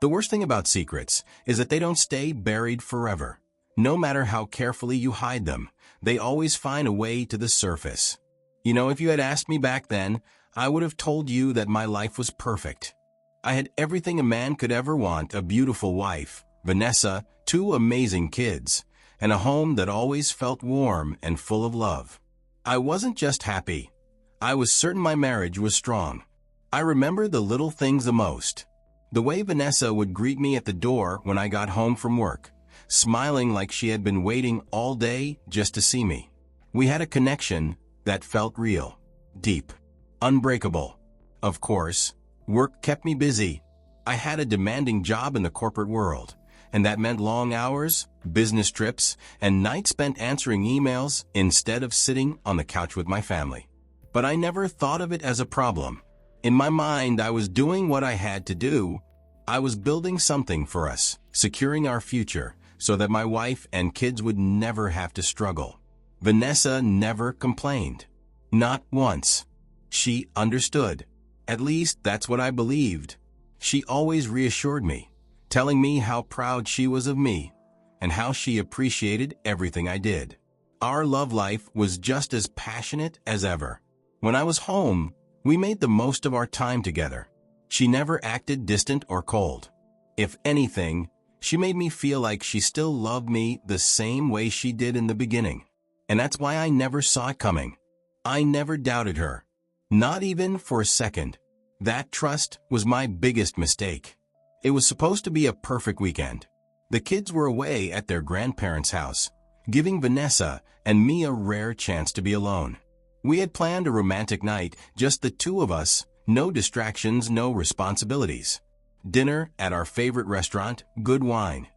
The worst thing about secrets is that they don't stay buried forever. No matter how carefully you hide them, they always find a way to the surface. You know, if you had asked me back then, I would have told you that my life was perfect. I had everything a man could ever want: a beautiful wife, Vanessa, 2 amazing kids, and a home that always felt warm and full of love. I wasn't just happy. I was certain my marriage was strong. I remember the little things the most. The way Vanessa would greet me at the door when I got home from work, smiling like she had been waiting all day just to see me. We had a connection that felt real, deep, unbreakable. Of course, work kept me busy. I had a demanding job in the corporate world, and that meant long hours, business trips, and nights spent answering emails instead of sitting on the couch with my family. But I never thought of it as a problem. In my mind, I was doing what I had to do. I was building something for us, securing our future, so that my wife and kids would never have to struggle. Vanessa never complained. Not once. She understood. At least that's what I believed. She always reassured me, telling me how proud she was of me and how she appreciated everything I did. Our love life was just as passionate as ever. When I was home, we made the most of our time together. She never acted distant or cold. If anything, she made me feel like she still loved me the same way she did in the beginning. And that's why I never saw it coming. I never doubted her. Not even for a second. That trust was my biggest mistake. It was supposed to be a perfect weekend. The kids were away at their grandparents' house, giving Vanessa and me a rare chance to be alone. We had planned a romantic night, just the 2 of us, no distractions, no responsibilities. Dinner at our favorite restaurant, good wine,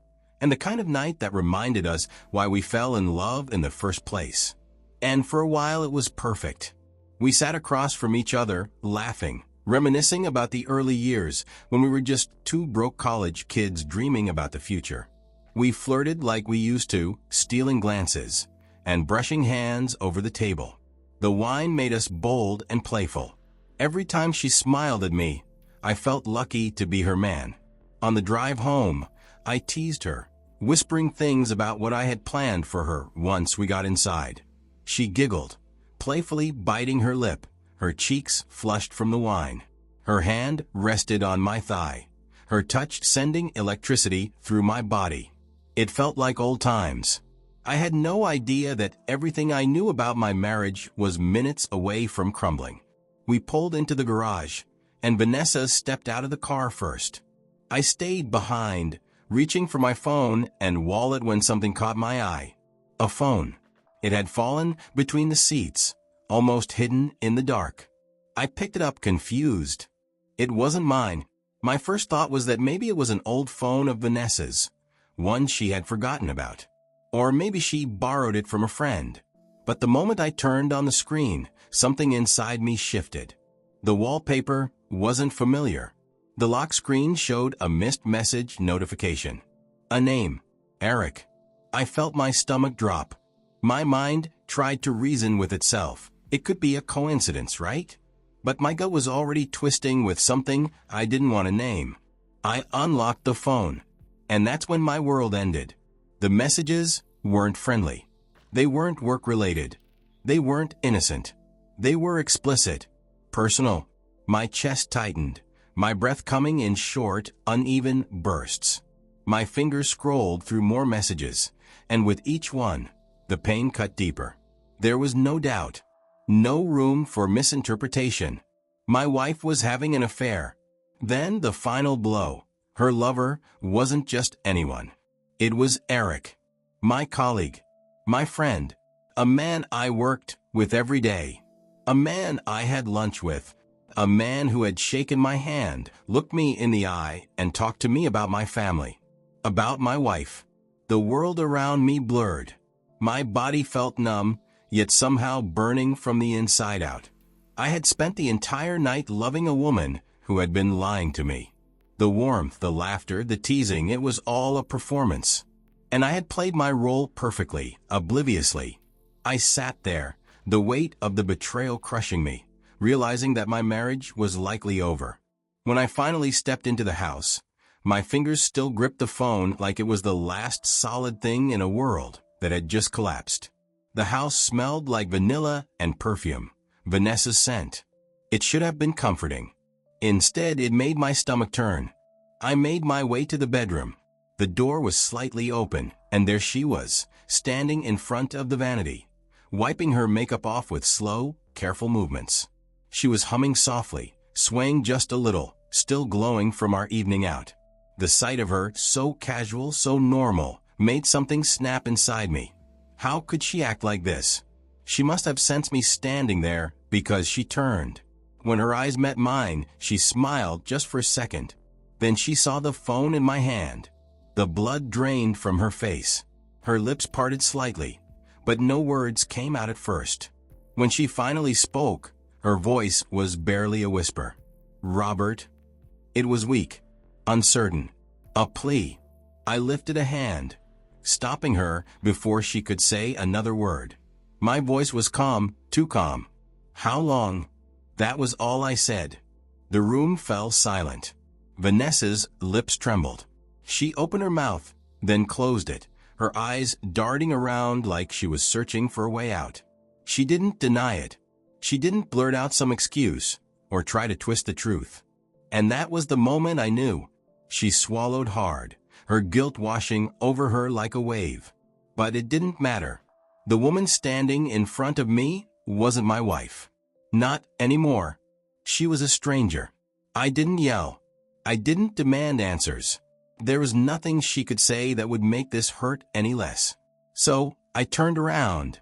and the kind of night that reminded us why we fell in love in the first place. And for a while it was perfect. We sat across from each other, laughing, reminiscing about the early years when we were just 2 broke college kids dreaming about the future. We flirted like we used to, stealing glances and brushing hands over the table. The wine made us bold and playful. Every time she smiled at me, I felt lucky to be her man. On the drive home, I teased her, whispering things about what I had planned for her once we got inside. She giggled, playfully biting her lip, her cheeks flushed from the wine. Her hand rested on my thigh, her touch sending electricity through my body. It felt like old times. I had no idea that everything I knew about my marriage was minutes away from crumbling. We pulled into the garage, and Vanessa stepped out of the car first. I stayed behind, reaching for my phone and wallet when something caught my eye. A phone. It had fallen between the seats, almost hidden in the dark. I picked it up confused. It wasn't mine. My first thought was that maybe it was an old phone of Vanessa's, one she had forgotten about. Or maybe she borrowed it from a friend. But the moment I turned on the screen, something inside me shifted. The wallpaper wasn't familiar. The lock screen showed a missed message notification. A name, Eric. I felt my stomach drop. My mind tried to reason with itself. It could be a coincidence, right? But my gut was already twisting with something I didn't want to name. I unlocked the phone, and that's when my world ended. The messages weren't friendly. They weren't work-related. They weren't innocent. They were explicit, personal. My chest tightened, my breath coming in short, uneven bursts. My fingers scrolled through more messages, and with each one, the pain cut deeper. There was no doubt, no room for misinterpretation. My wife was having an affair. Then the final blow. Her lover wasn't just anyone. It was Eric, my colleague, my friend, a man I worked with every day, a man I had lunch with, a man who had shaken my hand, looked me in the eye, and talked to me about my family, about my wife. The world around me blurred. My body felt numb, yet somehow burning from the inside out. I had spent the entire night loving a woman who had been lying to me. The warmth, the laughter, the teasing, it was all a performance. And I had played my role perfectly, obliviously. I sat there, the weight of the betrayal crushing me, realizing that my marriage was likely over. When I finally stepped into the house, My fingers still gripped the phone like it was the last solid thing in a world that had just collapsed. The house smelled like vanilla and perfume, Vanessa's scent. It should have been comforting. Instead, it made my stomach turn. I made my way to the bedroom. The door was slightly open, and there she was, standing in front of the vanity, wiping her makeup off with slow, careful movements. She was humming softly, swaying just a little, still glowing from our evening out. The sight of her, so casual, so normal, made something snap inside me. How could she act like this? She must have sensed me standing there, because she turned. When her eyes met mine, she smiled just for a second. Then she saw the phone in my hand. The blood drained from her face. Her lips parted slightly, but no words came out at first. When she finally spoke, her voice was barely a whisper. "Robert." It was weak, uncertain, a plea. I lifted a hand, stopping her before she could say another word. My voice was calm, too calm. "How long?" That was all I said. The room fell silent. Vanessa's lips trembled. She opened her mouth, then closed it, her eyes darting around like she was searching for a way out. She didn't deny it. She didn't blurt out some excuse or try to twist the truth. And that was the moment I knew. She swallowed hard, her guilt washing over her like a wave. But it didn't matter. The woman standing in front of me wasn't my wife. Not anymore. She was a stranger. I didn't yell. I didn't demand answers. There was nothing she could say that would make this hurt any less. So I turned around,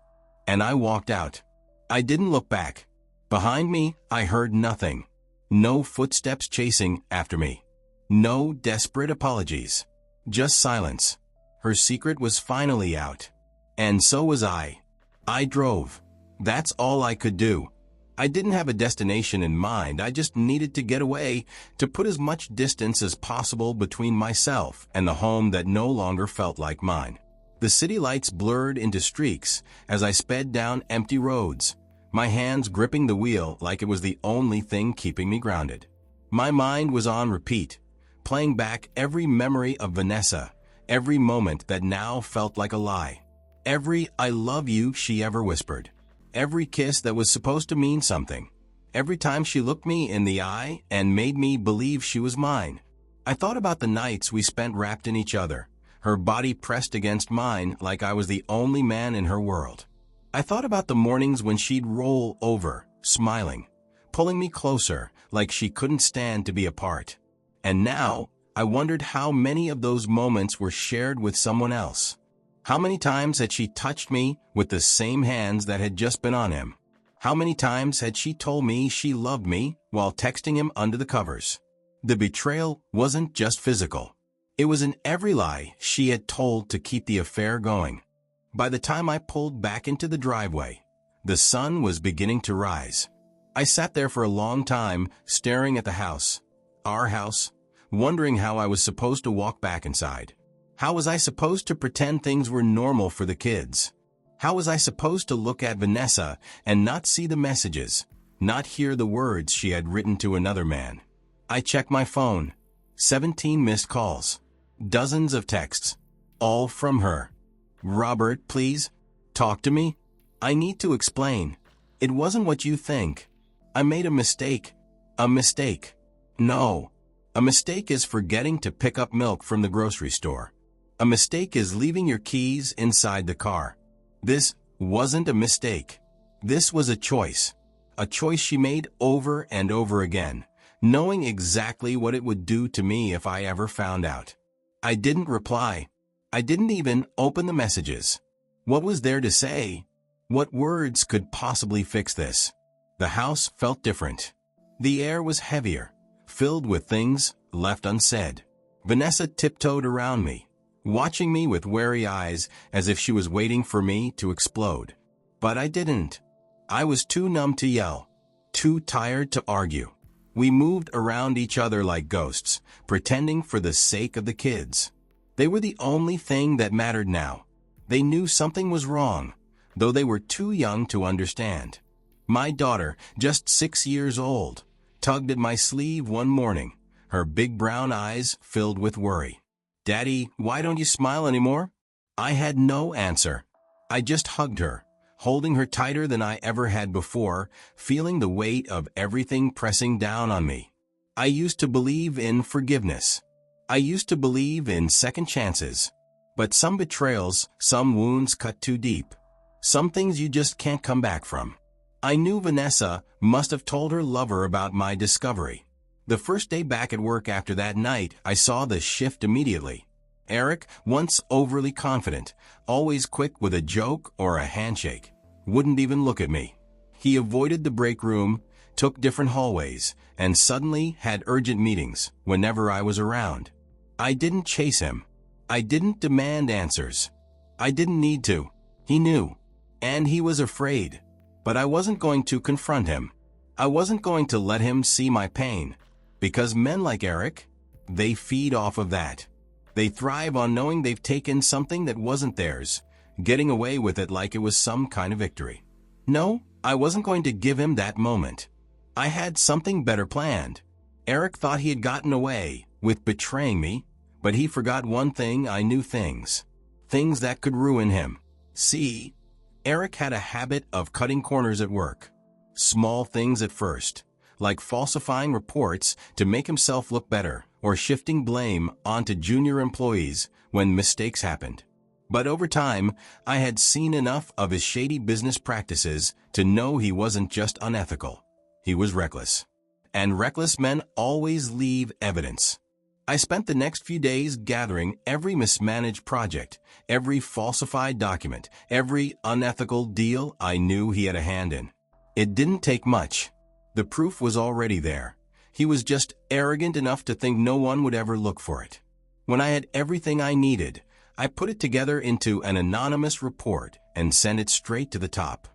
and I walked out. I didn't look back. Behind me, I heard nothing. No footsteps chasing after me. No desperate apologies. Just silence. Her secret was finally out. And so was I. I drove. That's all I could do. I didn't have a destination in mind. I just needed to get away, to put as much distance as possible between myself and the home that no longer felt like mine. The city lights blurred into streaks as I sped down empty roads, my hands gripping the wheel like it was the only thing keeping me grounded. My mind was on repeat, playing back every memory of Vanessa, every moment that now felt like a lie, every "I love you" she ever whispered. Every kiss that was supposed to mean something. Every time she looked me in the eye and made me believe she was mine. I thought about the nights we spent wrapped in each other, her body pressed against mine like I was the only man in her world. I thought about the mornings when she'd roll over, smiling, pulling me closer like she couldn't stand to be apart. And now, I wondered how many of those moments were shared with someone else. How many times had she touched me with the same hands that had just been on him? How many times had she told me she loved me while texting him under the covers? The betrayal wasn't just physical. It was in every lie she had told to keep the affair going. By the time I pulled back into the driveway, the sun was beginning to rise. I sat there for a long time, staring at the house, our house, wondering how I was supposed to walk back inside. How was I supposed to pretend things were normal for the kids? How was I supposed to look at Vanessa and not see the messages, not hear the words she had written to another man? I checked my phone. 17 missed calls. Dozens of texts. All from her. "Robert, please, talk to me. I need to explain. It wasn't what you think. I made a mistake." A mistake. No. A mistake is forgetting to pick up milk from the grocery store. A mistake is leaving your keys inside the car. This wasn't a mistake. This was a choice she made over and over again, knowing exactly what it would do to me if I ever found out. I didn't reply. I didn't even open the messages. What was there to say? What words could possibly fix this? The house felt different. The air was heavier, filled with things left unsaid. Vanessa tiptoed around me, watching me with wary eyes as if she was waiting for me to explode. But I didn't. I was too numb to yell, too tired to argue. We moved around each other like ghosts, pretending for the sake of the kids. They were the only thing that mattered now. They knew something was wrong, though they were too young to understand. My daughter, just 6 years old, tugged at my sleeve one morning, her big brown eyes filled with worry. "Daddy, why don't you smile anymore?" I had no answer. I just hugged her, holding her tighter than I ever had before, feeling the weight of everything pressing down on me. I used to believe in forgiveness. I used to believe in second chances. But some betrayals, some wounds cut too deep. Some things you just can't come back from. I knew Vanessa must have told her lover about my discovery. The first day back at work after that night, I saw the shift immediately. Eric, once overly confident, always quick with a joke or a handshake, wouldn't even look at me. He avoided the break room, took different hallways, and suddenly had urgent meetings whenever I was around. I didn't chase him. I didn't demand answers. I didn't need to. He knew. And he was afraid. But I wasn't going to confront him. I wasn't going to let him see my pain. Because men like Eric, they feed off of that. They thrive on knowing they've taken something that wasn't theirs, getting away with it like it was some kind of victory. No, I wasn't going to give him that moment. I had something better planned. Eric thought he had gotten away with betraying me, but he forgot one thing: I knew things. Things that could ruin him. See, Eric had a habit of cutting corners at work. Small things at first, like falsifying reports to make himself look better, or shifting blame onto junior employees when mistakes happened. But over time, I had seen enough of his shady business practices to know he wasn't just unethical. He was reckless. And reckless men always leave evidence. I spent the next few days gathering every mismanaged project, every falsified document, every unethical deal I knew he had a hand in. It didn't take much. The proof was already there. He was just arrogant enough to think no one would ever look for it. When I had everything I needed, I put it together into an anonymous report and sent it straight to the top.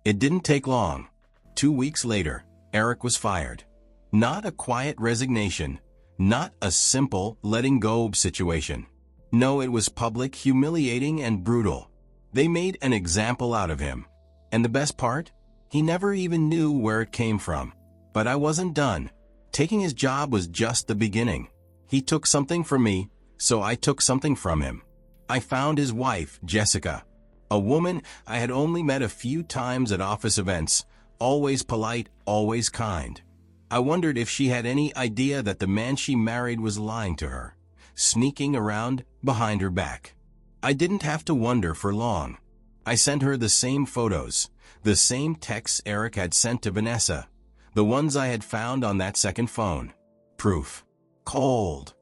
It didn't take long. 2 weeks later, Eric was fired. Not a quiet resignation, not a simple letting go situation. No, it was public, humiliating, and brutal. They made an example out of him. And the best part? He never even knew where it came from. But I wasn't done. Taking his job was just the beginning. He took something from me, so I took something from him. I found his wife, Jessica, a woman I had only met a few times at office events, always polite, always kind. I wondered if she had any idea that the man she married was lying to her, sneaking around behind her back. I didn't have to wonder for long. I sent her the same photos, the same texts Eric had sent to Vanessa, the ones I had found on that second phone. Proof. Cold.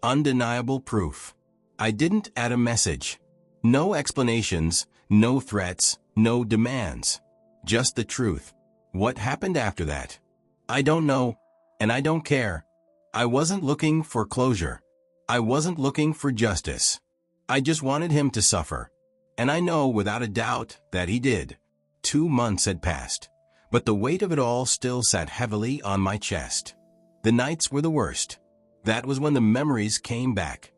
Undeniable proof. I didn't add a message. No explanations, no threats, no demands. Just the truth. What happened after that? I don't know, and I don't care. I wasn't looking for closure. I wasn't looking for justice. I just wanted him to suffer. And I know without a doubt that he did. 2 months had passed, but the weight of it all still sat heavily on my chest. The nights were the worst. That was when the memories came back.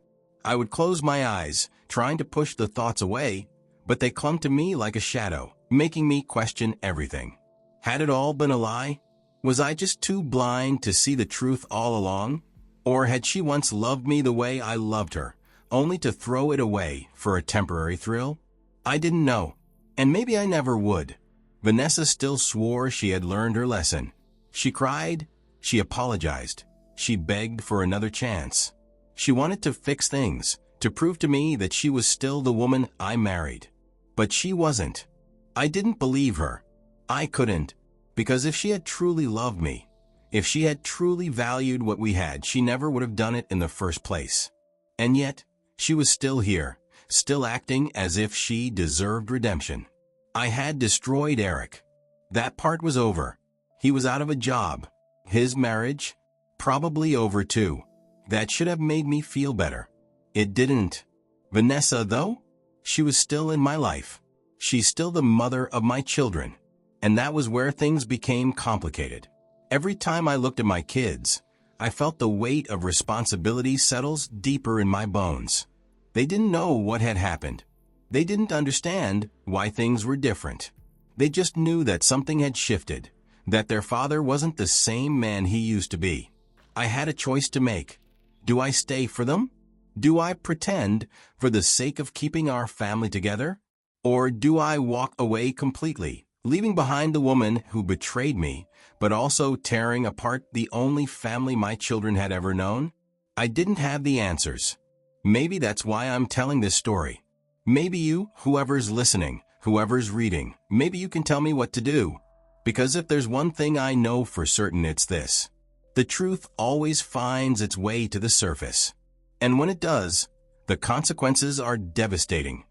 I would close my eyes, trying to push the thoughts away, but they clung to me like a shadow, making me question everything. Had it all been a lie? Was I just too blind to see the truth all along? Or had she once loved me the way I loved her, only to throw it away for a temporary thrill? I didn't know, and maybe I never would. Vanessa still swore she had learned her lesson. She cried, she apologized, she begged for another chance. She wanted to fix things, to prove to me that she was still the woman I married. But she wasn't. I didn't believe her. I couldn't, because if she had truly loved me, if she had truly valued what we had, she never would have done it in the first place. And yet, she was still here, still acting as if she deserved redemption. I had destroyed Eric. That part was over. He was out of a job. His marriage? Probably over too. That should have made me feel better. It didn't. Vanessa, though? She was still in my life. She's still the mother of my children. And that was where things became complicated. Every time I looked at my kids, I felt the weight of responsibility settles deeper in my bones. They didn't know what had happened. They didn't understand why things were different. They just knew that something had shifted, that their father wasn't the same man he used to be. I had a choice to make. Do I stay for them? Do I pretend for the sake of keeping our family together? Or do I walk away completely, leaving behind the woman who betrayed me, but also tearing apart the only family my children had ever known? I didn't have the answers. Maybe that's why I'm telling this story. Maybe you, whoever's listening, whoever's reading, maybe you can tell me what to do. Because if there's one thing I know for certain, it's this. The truth always finds its way to the surface. And when it does, the consequences are devastating.